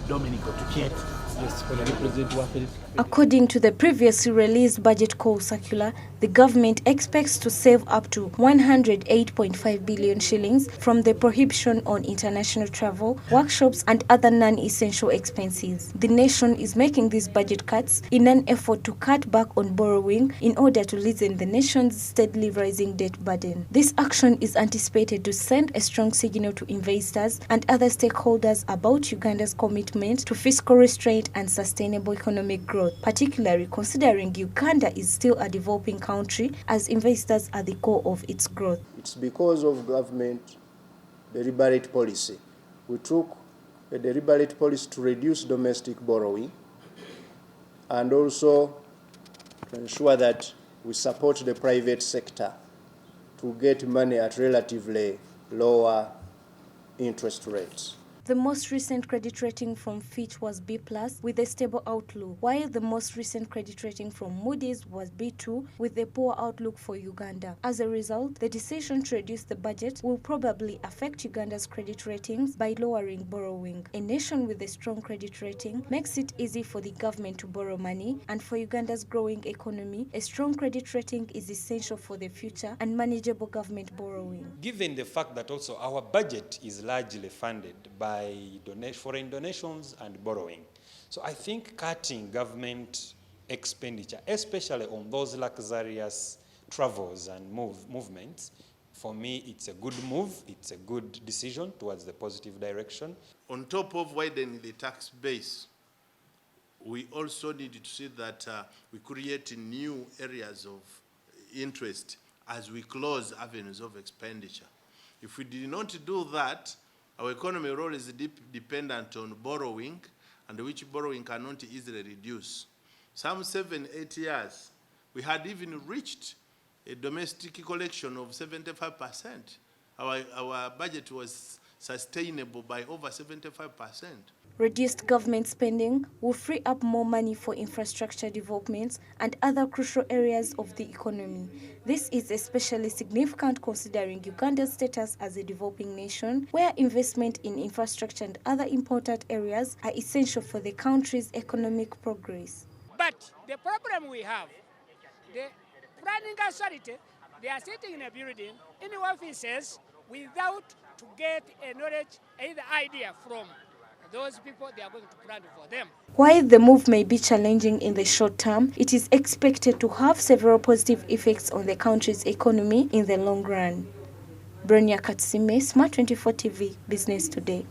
Domenico Tuketi. According to the previously released budget call circular, the government expects to save up to 108.5 billion shillings from the prohibition on international travel, workshops and other non-essential expenses. The nation is making these budget cuts in an effort to cut back on borrowing in order to lessen the nation's steadily rising debt burden. This action is anticipated to send a strong signal to investors and other stakeholders about Uganda's commitment to fiscal restraint and sustainable economic growth, particularly considering Uganda is still a developing country as investors are the core of its growth. It's because of government deliberate policy. We took a deliberate policy to reduce domestic borrowing and also to ensure that we support the private sector to get money at relatively lower interest rates. The most recent credit rating from Fitch was B+, with a stable outlook, while the most recent credit rating from Moody's was B2, with a poor outlook for Uganda. As a result, the decision to reduce the budget will probably affect Uganda's credit ratings by lowering borrowing. A nation with a strong credit rating makes it easy for the government to borrow money, and for Uganda's growing economy, a strong credit rating is essential for the future and manageable government borrowing. Given the fact that also our budget is largely funded by foreign donations and borrowing. So I think cutting government expenditure, especially on those luxurious travels and movements, for me it's a good move, it's a good decision towards the positive direction. On top of widening the tax base, we also need to see that we create new areas of interest as we close avenues of expenditure. If we did not do that, our economy is always dependent on borrowing, and which borrowing cannot easily reduce. Some 7-8 years, we had even reached a domestic collection of 75%. Our budget was sustainable by over 75%. Reduced government spending will free up more money for infrastructure developments and other crucial areas of the economy. This is especially significant considering Uganda's status as a developing nation, where investment in infrastructure and other important areas are essential for the country's economic progress. But the problem we have, the planning authority, they are sitting in a building, in offices, without to get a knowledge, either idea from those people they are going to plan for them. While the move may be challenging in the short term, it is expected to have several positive effects on the country's economy in the long run. Bronya Katsime, SMART24 TV, Business Today.